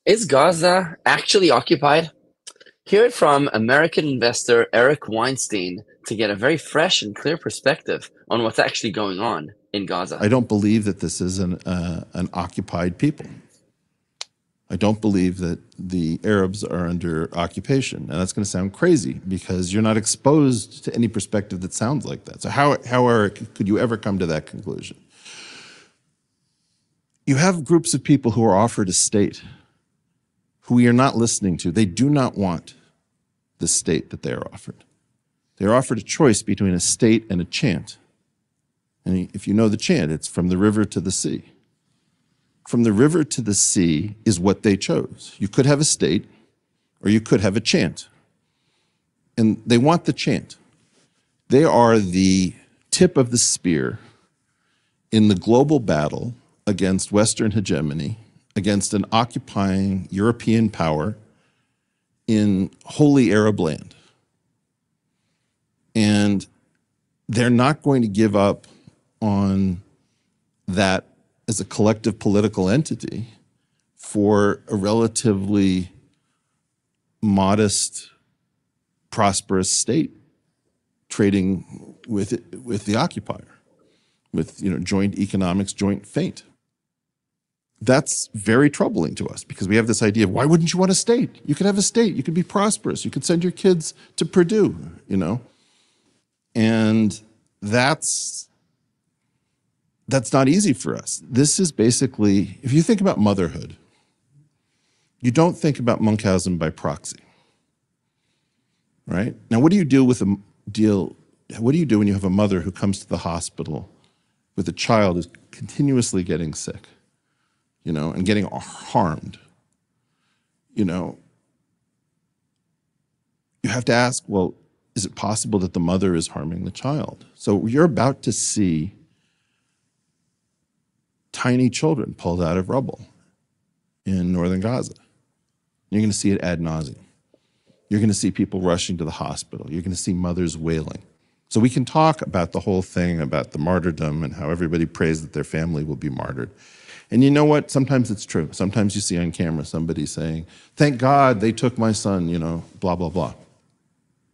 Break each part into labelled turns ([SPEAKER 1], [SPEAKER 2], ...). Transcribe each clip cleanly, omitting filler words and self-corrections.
[SPEAKER 1] Is Gaza actually occupied? Hear it from American investor Eric Weinstein to get a very fresh and clear perspective on what's actually going on in Gaza.
[SPEAKER 2] I don't believe that this is an occupied people. I don't believe that the Arabs are under occupation. And that's going to sound crazy because you're not exposed to any perspective that sounds like that. So could you ever come to that conclusion? You have groups of people who are offered a state who we are not listening to. They do not want the state that they are offered. They are offered a choice between a state and a chant. And if you know the chant, it's from the river to the sea. From the river to the sea is what they chose. You could have a state or you could have a chant. And they want the chant. They are the tip of the spear in the global battle against Western hegemony, against an occupying European power in holy Arab land. And they're not going to give up on that as a collective political entity for a relatively modest, prosperous state trading with the occupier, with joint economics, joint fate. That's very troubling to us because we have this idea of why wouldn't you want a state? You could have a state, you could be prosperous, you could send your kids to Purdue, and that's not easy for us. This is basically, if you think about motherhood, you don't think about Munchausen by proxy, right? Now, what do you do when you have a mother who comes to the hospital with a child who's continuously getting sick, and getting harmed? You have to ask, well, is it possible that the mother is harming the child? So you're about to see tiny children pulled out of rubble in northern Gaza. You're going to see it ad nauseum. You're going to see people rushing to the hospital. You're going to see mothers wailing. So we can talk about the whole thing about the martyrdom and how everybody prays that their family will be martyred. And you know what? Sometimes it's true. Sometimes you see on camera somebody saying, thank God they took my son, blah, blah, blah.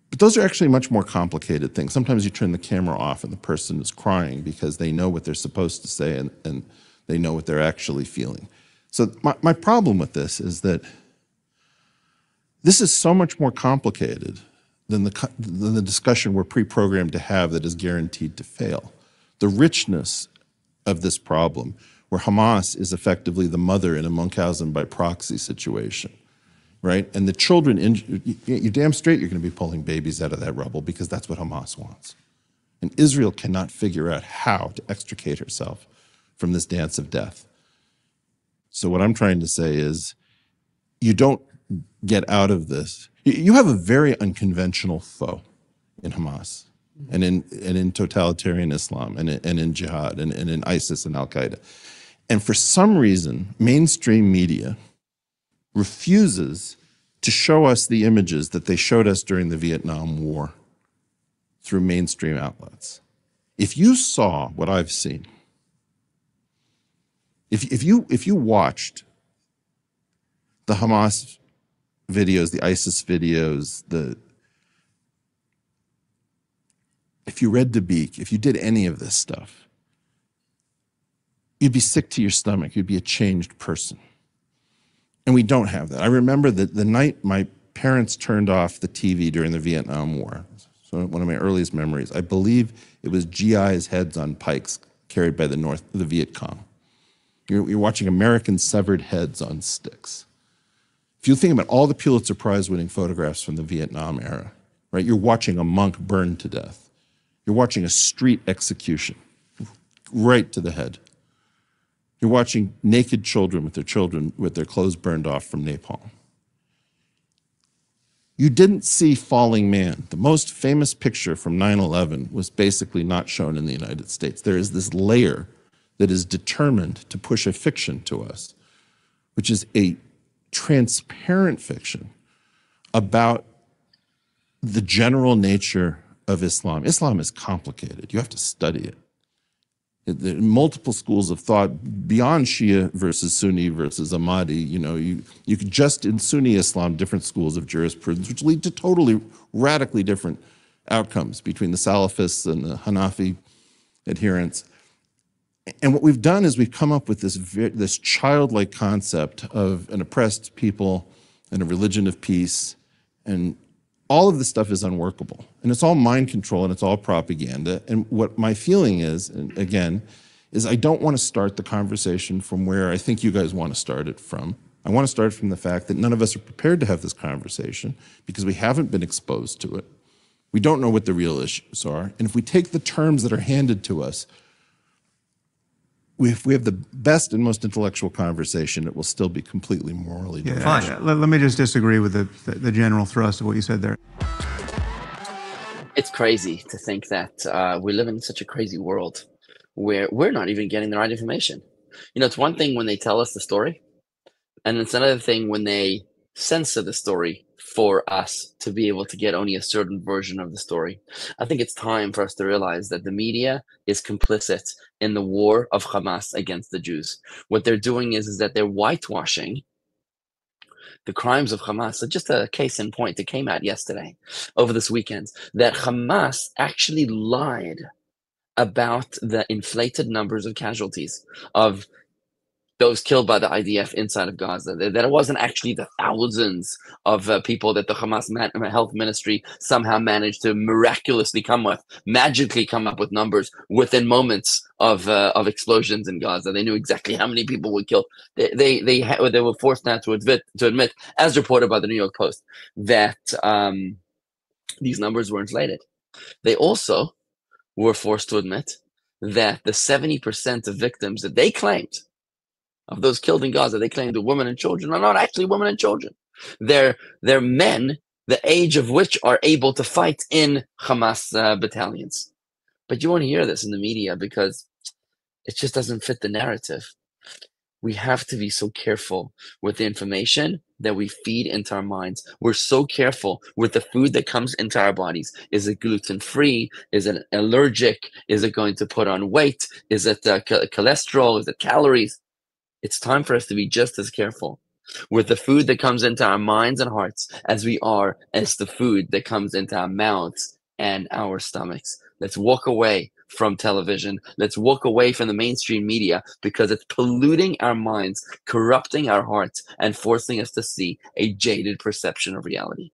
[SPEAKER 2] But those are actually much more complicated things. Sometimes you turn the camera off and the person is crying because they know what they're supposed to say and they know what they're actually feeling. So my problem with this is that this is so much more complicated than the discussion we're pre-programmed to have that is guaranteed to fail. The richness of this problem, where Hamas is effectively the mother in a Munchausen by proxy situation, right? And the children, you're damn straight you're going to be pulling babies out of that rubble because that's what Hamas wants. And Israel cannot figure out how to extricate herself from this dance of death. So what I'm trying to say is you don't get out of this. You have a very unconventional foe in Hamas and in totalitarian Islam and in jihad and in ISIS and Al-Qaeda. And for some reason, mainstream media refuses to show us the images that they showed us during the Vietnam War through mainstream outlets. If you saw what I've seen, if you watched the Hamas videos, the ISIS videos, if you read Dabiq, if you did any of this stuff, you'd be sick to your stomach. You'd be a changed person. And we don't have that. I remember that the night my parents turned off the TV during the Vietnam War, so one of my earliest memories, I believe it was GI's heads on pikes carried by the Viet Cong. You're watching American severed heads on sticks. If you think about all the Pulitzer Prize-winning photographs from the Vietnam era, right? You're watching a monk burned to death. You're watching a street execution, right to the head. You're watching naked children with their clothes burned off from napalm. You didn't see Falling Man. The most famous picture from 9/11 was basically not shown in the United States. There is this layer that is determined to push a fiction to us, which is a transparent fiction about the general nature of Islam. Islam is complicated. You have to study it. There are multiple schools of thought beyond Shia versus Sunni versus Ahmadi. You could just in Sunni Islam, different schools of jurisprudence, which lead to totally radically different outcomes between the Salafists and the Hanafi adherents. And what we've done is we've come up with this childlike concept of an oppressed people and a religion of peace, and all of this stuff is unworkable, and it's all mind control and it's all propaganda. And what my feeling is, and again, is I don't want to start the conversation from where I think you guys want to start it from. I want to start from the fact that none of us are prepared to have this conversation because we haven't been exposed to it. We don't know what the real issues are. And if we take the terms that are handed to us, if we have the best and most intellectual conversation, it will still be completely morally deranged.
[SPEAKER 3] Fine. Let me just disagree with the general thrust of what you said there.
[SPEAKER 1] It's crazy to think that we live in such a crazy world where we're not even getting the right information. It's one thing when they tell us the story, and it's another thing when they censor the story for us to be able to get only a certain version of the story. I think it's time for us to realize that the media is complicit in the war of Hamas against the Jews. What they're doing is that they're whitewashing the crimes of Hamas. So just a case in point, it came out yesterday, over this weekend, that Hamas actually lied about the inflated numbers of casualties of those killed by the IDF inside of Gaza, that it wasn't actually the thousands of people that the Hamas health ministry somehow managed to magically come up with numbers within moments of explosions in Gaza. They knew exactly how many people were killed. They were forced now to admit, as reported by the New York Post, that these numbers were inflated. They also were forced to admit that the 70% of victims that they claimed of those killed in Gaza, they claim the women and children are not actually women and children. They're men, the age of which are able to fight in Hamas battalions. But you won't hear this in the media because it just doesn't fit the narrative. We have to be so careful with the information that we feed into our minds. We're so careful with the food that comes into our bodies. Is it gluten-free? Is it allergic? Is it going to put on weight? Is it cholesterol? Is it calories? It's time for us to be just as careful with the food that comes into our minds and hearts as we are as the food that comes into our mouths and our stomachs. Let's walk away from television. Let's walk away from the mainstream media because it's polluting our minds, corrupting our hearts, and forcing us to see a jaded perception of reality.